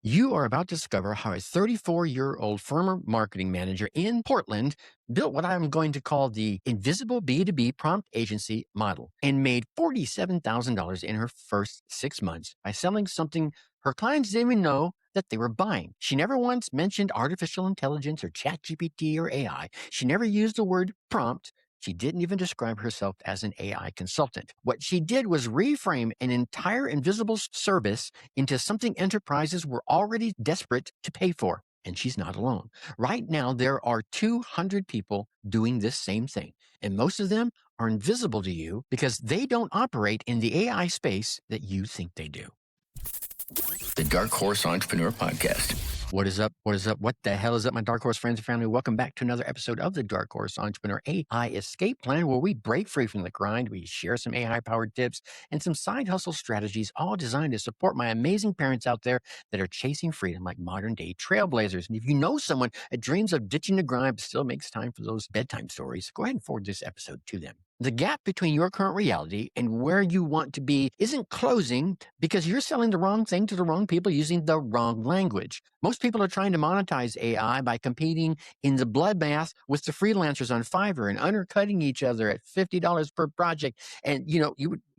You are about to discover how a 34-year-old former marketing manager in Portland built what I'm going to call the invisible B2B prompt agency model and made $47,000 in her first 6 months by selling something her clients didn't even know that they were buying. She never once mentioned artificial intelligence or ChatGPT or AI. She never used the word prompt. She didn't even describe herself as an AI consultant. What she did was reframe an entire invisible service into something enterprises were already desperate to pay for. And she's not alone. Right now, there are 200 people doing this same thing. And most of them are invisible to you because they don't operate in the AI space that you think they do. The Dark Horse Entrepreneur Podcast. What is up? What is up? What the hell is up, my Dark Horse friends and family? Welcome back to another episode of the Dark Horse Entrepreneur AI Escape Plan, where we break free from the grind. We share some AI-powered tips and some side hustle strategies, all designed to support my amazing parents out there that are chasing freedom like modern-day trailblazers. And if you know someone that dreams of ditching the grind but still makes time for those bedtime stories, go ahead and forward this episode to them. The gap between your current reality and where you want to be isn't closing because you're selling the wrong thing to the wrong people using the wrong language. Most people are trying to monetize AI by competing in the bloodbath with the freelancers on Fiverr and undercutting each other at $50 per project. And,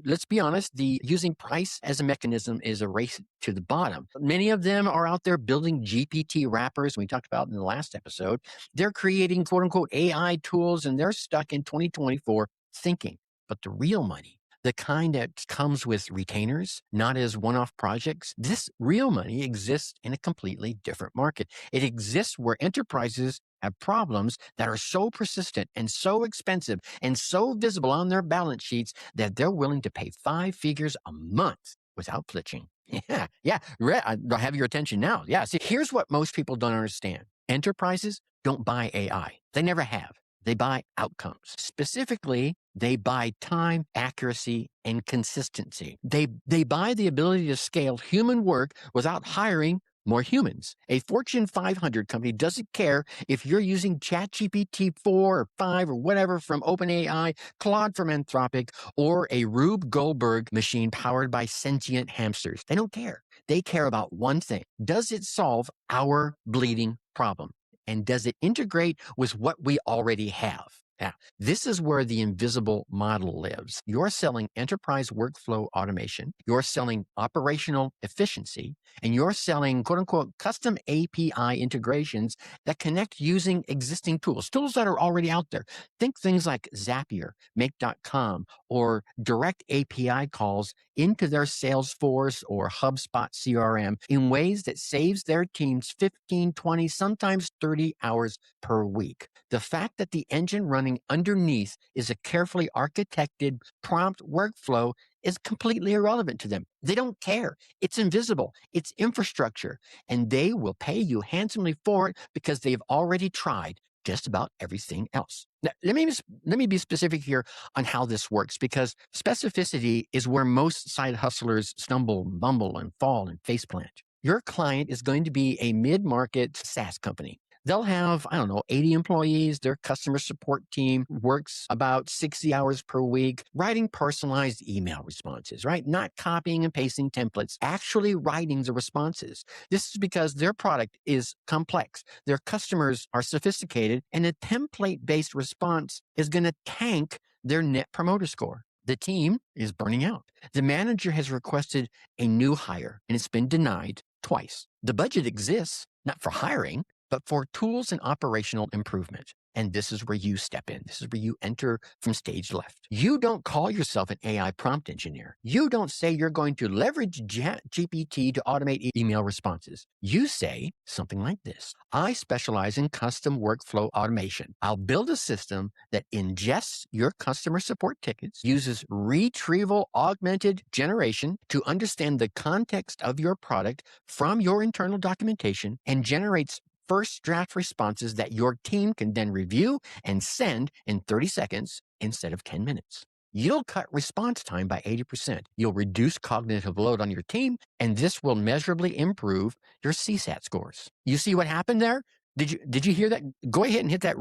let's be honest, the using price as a mechanism is a race to the bottom. Many of them are out there building GPT wrappers. We talked about in the last episode. They're creating quote unquote AI tools and they're stuck in 2024 thinking. But the real money, the kind that comes with retainers, not as one-off projects, this real money exists in a completely different market. It exists where enterprises have problems that are so persistent and so expensive and so visible on their balance sheets that they're willing to pay 5 figures a month without flinching. Yeah. I have your attention now. Yeah. See, here's what most people don't understand. Enterprises don't buy AI. They never have. They buy outcomes. Specifically, they buy time, accuracy, and consistency. They buy the ability to scale human work without hiring more humans. A Fortune 500 company doesn't care if you're using ChatGPT 4 or 5 or whatever from OpenAI, Claude from Anthropic, or a Rube Goldberg machine powered by sentient hamsters. They don't care. They care about one thing. Does it solve our bleeding problem? And does it integrate with what we already have? Now, this is where the invisible model lives. You're selling enterprise workflow automation. You're selling operational efficiency, and you're selling quote unquote custom API integrations that connect using existing tools that are already out there. Think things like Zapier, Make.com, or direct API calls into their Salesforce or HubSpot CRM in ways that saves their teams 15, 20, sometimes 30 hours per week. The fact that the engine running underneath is a carefully architected prompt workflow is completely irrelevant to them. They don't care. It's invisible. It's infrastructure. And they will pay you handsomely for it because they've already tried just about everything else. Now, let me be specific here on how this works, because specificity is where most side hustlers stumble, bumble, and fall and faceplant. Your client is going to be a mid-market SaaS company. They'll have, 80 employees. Their customer support team works about 60 hours per week, writing personalized email responses, right? Not copying and pasting templates, actually writing the responses. This is because their product is complex. Their customers are sophisticated, and a template-based response is going to tank their net promoter score. The team is burning out. The manager has requested a new hire, and it's been denied twice. The budget exists, not for hiring, but for tools and operational improvement. And this is where you step in. This is where you enter from stage left. You don't call yourself an AI prompt engineer. You don't say you're going to leverage GPT to automate email responses. You say something like this. I specialize in custom workflow automation. I'll build a system that ingests your customer support tickets, uses retrieval augmented generation to understand the context of your product from your internal documentation, and generates first draft responses that your team can then review and send in 30 seconds instead of 10 minutes. You'll cut response time by 80%. You'll reduce cognitive load on your team, and this will measurably improve your CSAT scores. You see what happened there? Did you hear that? Go ahead and hit that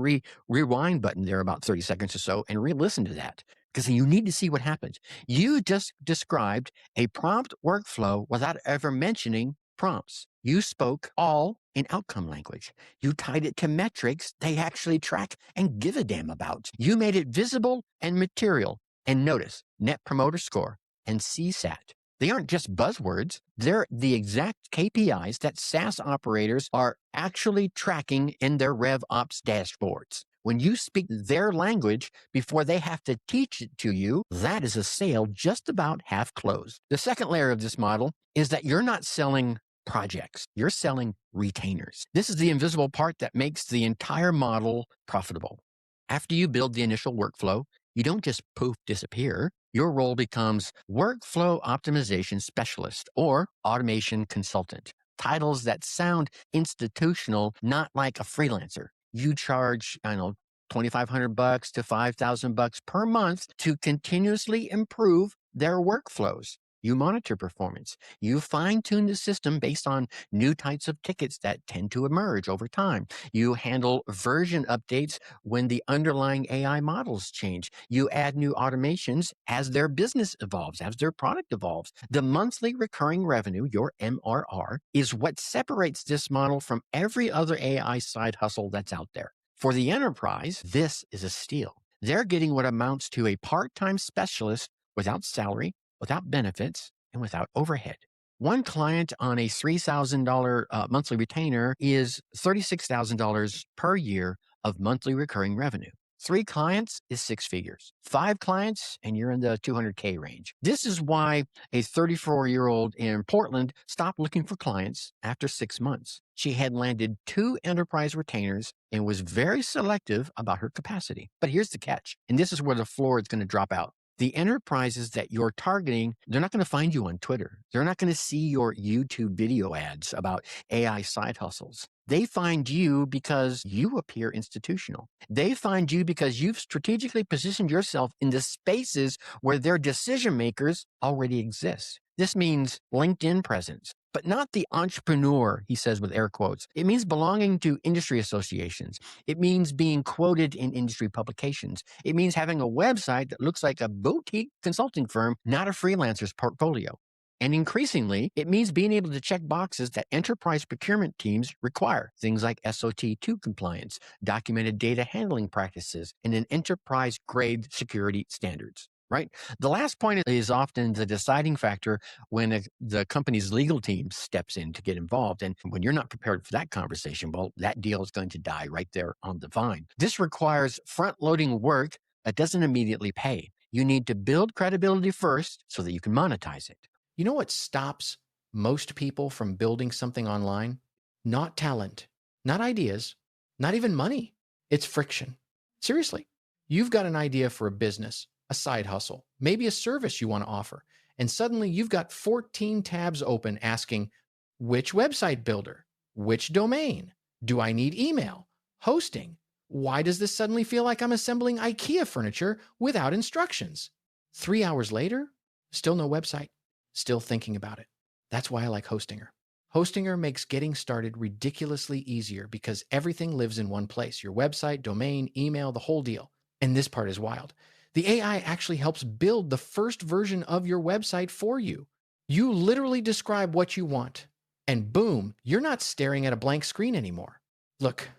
rewind button there about 30 seconds or so and re-listen to that, because you need to see what happens. You just described a prompt workflow without ever mentioning prompts. You spoke all in outcome language. You tied it to metrics they actually track and give a damn about. You made it visible and material. And notice, Net Promoter Score and CSAT. They aren't just buzzwords. They're the exact KPIs that SaaS operators are actually tracking in their RevOps dashboards. When you speak their language before they have to teach it to you, that is a sale just about half closed. The second layer of this model is that you're not selling projects. You're selling retainers. This is the invisible part that makes the entire model profitable. After you build the initial workflow, you don't just poof disappear. Your role becomes workflow optimization specialist or automation consultant. Titles that sound institutional, not like a freelancer. You charge, $2,500 to $5,000 per month to continuously improve their workflows. You monitor performance. You fine-tune the system based on new types of tickets that tend to emerge over time. You handle version updates when the underlying AI models change. You add new automations as their business evolves, as their product evolves. The monthly recurring revenue, your MRR, is what separates this model from every other AI side hustle that's out there. For the enterprise, this is a steal. They're getting what amounts to a part-time specialist without salary, without benefits, and without overhead. One client on a $3,000 monthly retainer is $36,000 per year of monthly recurring revenue. 3 clients is 6 figures. 5 clients, and you're in the $200K range. This is why a 34-year-old in Portland stopped looking for clients after 6 months. She had landed 2 enterprise retainers and was very selective about her capacity. But here's the catch, and this is where the floor is going to drop out. The enterprises that you're targeting, they're not going to find you on Twitter. They're not going to see your YouTube video ads about AI side hustles. They find you because you appear institutional. They find you because you've strategically positioned yourself in the spaces where their decision makers already exist. This means LinkedIn presence, but not the entrepreneur, he says with air quotes. It means belonging to industry associations. It means being quoted in industry publications. It means having a website that looks like a boutique consulting firm, not a freelancer's portfolio. And increasingly, it means being able to check boxes that enterprise procurement teams require, things like SOT 2 compliance, documented data handling practices, and an enterprise-grade security standards. Right? The last point is often the deciding factor when the company's legal team steps in to get involved. And when you're not prepared for that conversation, well, that deal is going to die right there on the vine. This requires front-loading work that doesn't immediately pay. You need to build credibility first so that you can monetize it. You know what stops most people from building something online? Not talent, not ideas, not even money. It's friction. Seriously, you've got an idea for a business, a side hustle, maybe a service you want to offer, and suddenly you've got 14 tabs open asking, which website builder? Which domain? Do I need email? Hosting? Why does this suddenly feel like I'm assembling IKEA furniture without instructions? 3 hours later, still no website. Still thinking about it. That's why I like Hostinger. Hostinger makes getting started ridiculously easier because everything lives in one place. Your website, domain, email, the whole deal. And this part is wild. The AI actually helps build the first version of your website for you. You literally describe what you want, and boom, you're not staring at a blank screen anymore. Look,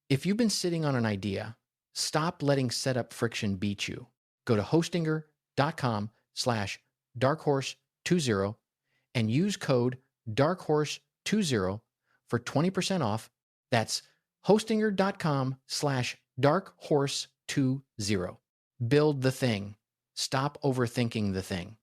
if you've been sitting on an idea, stop letting setup friction beat you. Go to hostinger.com/darkhorse20 and use code darkhorse20 for 20% off. That's hostinger.com/darkhorse20. Build the thing. Stop overthinking the thing.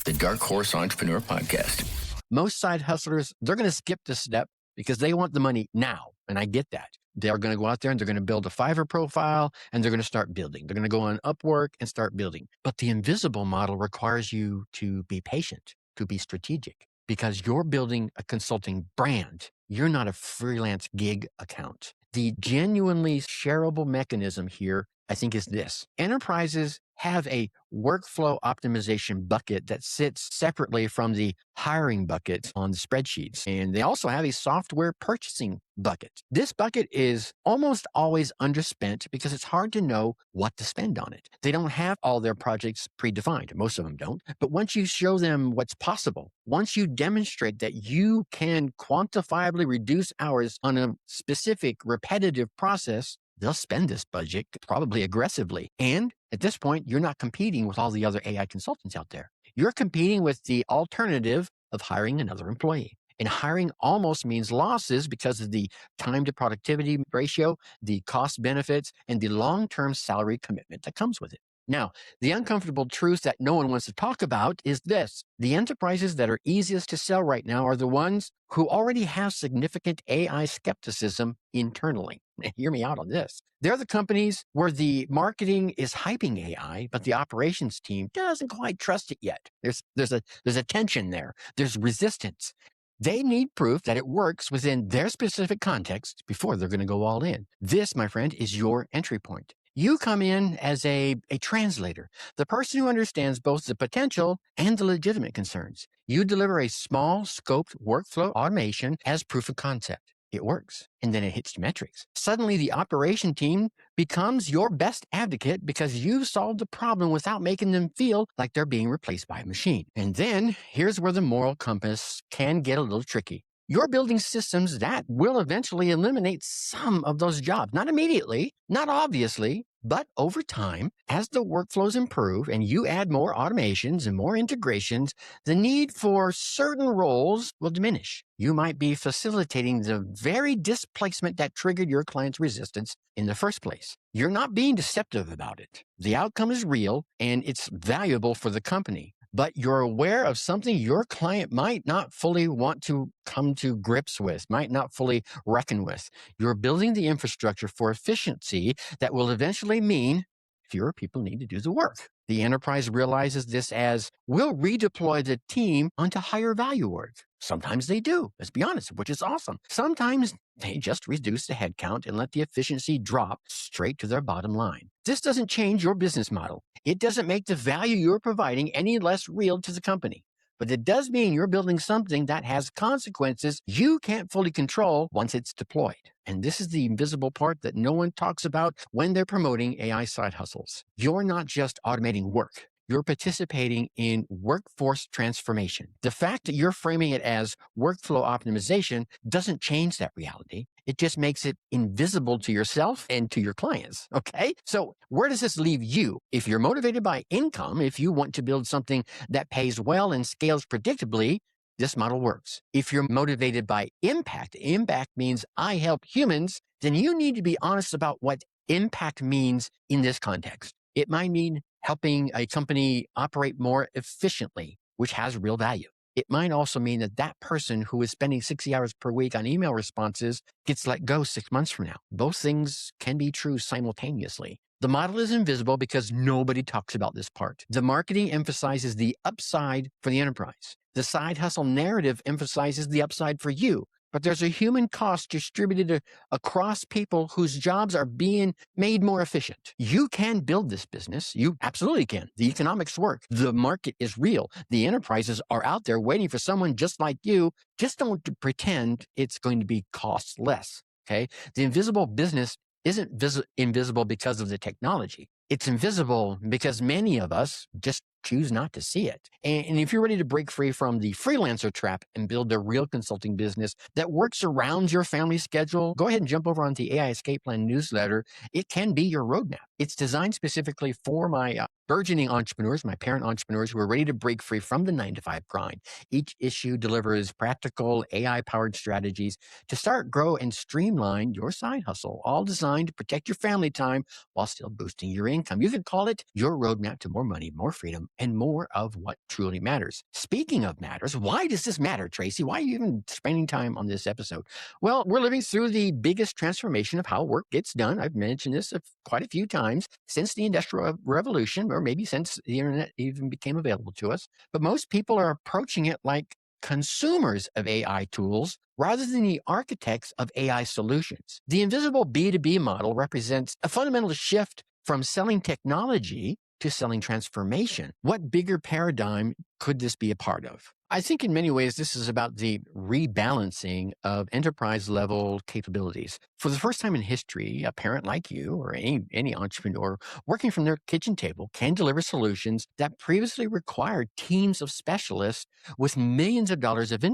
The Dark Horse Entrepreneur Podcast. Most side hustlers, they're going to skip this step because they want the money now. And I get that. They're going to go out there and they're going to build a Fiverr profile and they're going to start building. They're going to go on Upwork and start building. But the invisible model requires you to be patient, to be strategic, because you're building a consulting brand. You're not a freelance gig account. The genuinely shareable mechanism here I think, is this. Enterprises have a workflow optimization bucket that sits separately from the hiring bucket on the spreadsheets. And they also have a software purchasing bucket. This bucket is almost always underspent because it's hard to know what to spend on it. They don't have all their projects predefined. Most of them don't. But once you show them what's possible, once you demonstrate that you can quantifiably reduce hours on a specific repetitive process, they'll spend this budget probably aggressively. And at this point, you're not competing with all the other AI consultants out there. You're competing with the alternative of hiring another employee. And hiring almost means losses because of the time to productivity ratio, the cost benefits, and the long-term salary commitment that comes with it. Now, the uncomfortable truth that no one wants to talk about is this. The enterprises that are easiest to sell right now are the ones who already have significant AI skepticism internally. Hear me out on this. They're the companies where the marketing is hyping AI, but the operations team doesn't quite trust it yet. There's a tension there. There's resistance. They need proof that it works within their specific context before they're going to go all in. This, my friend, is your entry point. You come in as a translator, the person who understands both the potential and the legitimate concerns. You deliver a small scoped workflow automation as proof of concept. It works, and then it hits metrics. Suddenly, the operation team becomes your best advocate because you've solved the problem without making them feel like they're being replaced by a machine. And then here's where the moral compass can get a little tricky. You're building systems that will eventually eliminate some of those jobs. Not immediately, not obviously, but over time, as the workflows improve and you add more automations and more integrations, the need for certain roles will diminish. You might be facilitating the very displacement that triggered your client's resistance in the first place. You're not being deceptive about it. The outcome is real and it's valuable for the company. But you're aware of something your client might not fully want to come to grips with, might not fully reckon with. You're building the infrastructure for efficiency that will eventually mean fewer people need to do the work. The enterprise realizes this as, we'll redeploy the team onto higher value work. Sometimes they do, let's be honest, which is awesome. Sometimes they just reduce the headcount and let the efficiency drop straight to their bottom line. This doesn't change your business model. It doesn't make the value you're providing any less real to the company. But it does mean you're building something that has consequences you can't fully control once it's deployed. And this is the invisible part that no one talks about when they're promoting AI side hustles. You're not just automating work. You're participating in workforce transformation. The fact that you're framing it as workflow optimization doesn't change that reality. It just makes it invisible to yourself and to your clients, okay? So where does this leave you? If you're motivated by income, if you want to build something that pays well and scales predictably, this model works. If you're motivated by impact means I help humans, then you need to be honest about what impact means in this context. It might mean helping a company operate more efficiently, which has real value. It might also mean that that person who is spending 60 hours per week on email responses gets let go 6 months from now. Both things can be true simultaneously. The model is invisible because nobody talks about this part. The marketing emphasizes the upside for the enterprise. The side hustle narrative emphasizes the upside for you. But there's a human cost distributed across people whose jobs are being made more efficient. You can build this business. You absolutely can. The economics work. The market is real. The enterprises are out there waiting for someone just like you. Just don't pretend it's going to be cost less. Okay. The invisible business isn't invisible because of the technology. It's invisible because many of us just choose not to see it. And if you're ready to break free from the freelancer trap and build a real consulting business that works around your family schedule, go ahead and jump over on the AI Escape Plan newsletter. It can be your roadmap. It's designed specifically for my burgeoning entrepreneurs, my parent entrepreneurs who are ready to break free from the 9-to-5 grind. Each issue delivers practical AI-powered strategies to start, grow, and streamline your side hustle, all designed to protect your family time while still boosting your income. You could call it your roadmap to more money, more freedom, and more of what truly matters. Speaking of matters, why does this matter, Tracy? Why are you even spending time on this episode? Well, we're living through the biggest transformation of how work gets done. I've mentioned this quite a few times since the Industrial Revolution, or maybe since the internet even became available to us. But most people are approaching it like consumers of AI tools rather than the architects of AI solutions. The invisible B2B model represents a fundamental shift From selling technology to selling transformation, what bigger paradigm could this be a part of? I think in many ways, this is about the rebalancing of enterprise level capabilities. For the first time in history, a parent like you or any entrepreneur working from their kitchen table can deliver solutions that previously required teams of specialists with millions of dollars of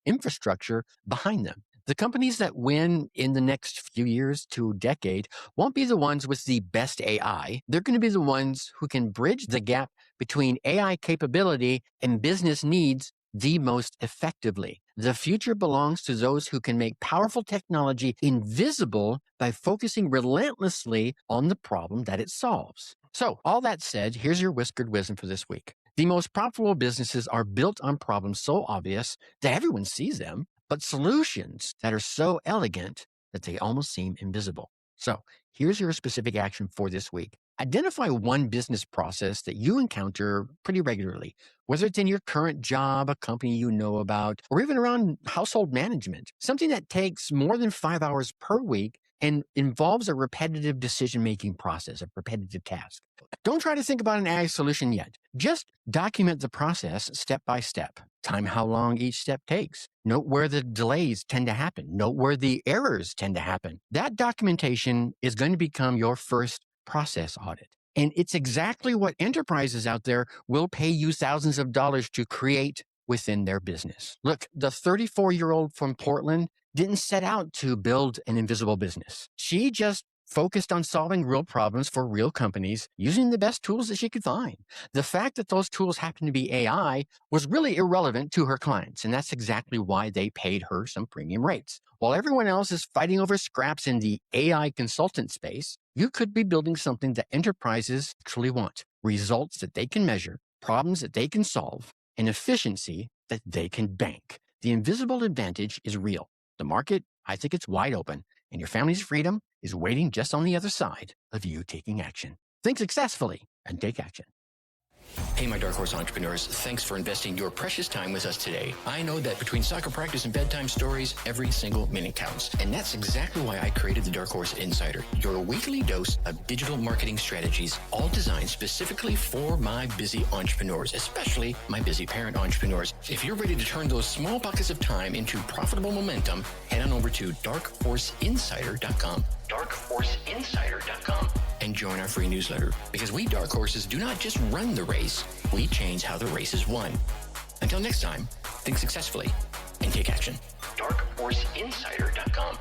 infrastructure behind them. The companies that win in the next few years to decade won't be the ones with the best AI. They're going to be the ones who can bridge the gap between AI capability and business needs the most effectively. The future belongs to those who can make powerful technology invisible by focusing relentlessly on the problem that it solves. So, all that said, here's your whiskered wisdom for this week. The most profitable businesses are built on problems so obvious that everyone sees them, but solutions that are so elegant that they almost seem invisible. So, here's your specific action for this week. Identify one business process that you encounter pretty regularly, whether it's in your current job, a company you know about, or even around household management, something that takes more than 5 hours per week and involves a repetitive decision-making process, a repetitive task. Don't try to think about an AI solution yet. Just document the process step by step. Time how long each step takes. Note where the delays tend to happen. Note where the errors tend to happen. That documentation is going to become your first process audit. And it's exactly what enterprises out there will pay you thousands of dollars to create within their business. Look, the 34-year-old from Portland didn't set out to build an invisible business. She just focused on solving real problems for real companies using the best tools that she could find. The fact that those tools happened to be AI was really irrelevant to her clients, and that's exactly why they paid her some premium rates. While everyone else is fighting over scraps in the AI consultant space, you could be building something that enterprises actually want. Results that they can measure, problems that they can solve, and efficiency that they can bank. The invisible advantage is real. The market, I think it's wide open, and your family's freedom is waiting just on the other side of you taking action. Think successfully and take action. Hey, my Dark Horse entrepreneurs, thanks for investing your precious time with us today. I know that between soccer practice and bedtime stories, every single minute counts. And that's exactly why I created the Dark Horse Insider, your weekly dose of digital marketing strategies, all designed specifically for my busy entrepreneurs, especially my busy parent entrepreneurs. If you're ready to turn those small buckets of time into profitable momentum, head on over to darkhorseinsider.com. darkhorseinsider.com and join our free newsletter, because we Dark Horses do not just run the race, we change how the race is won. Until next time, think successfully and take action. darkhorseinsider.com.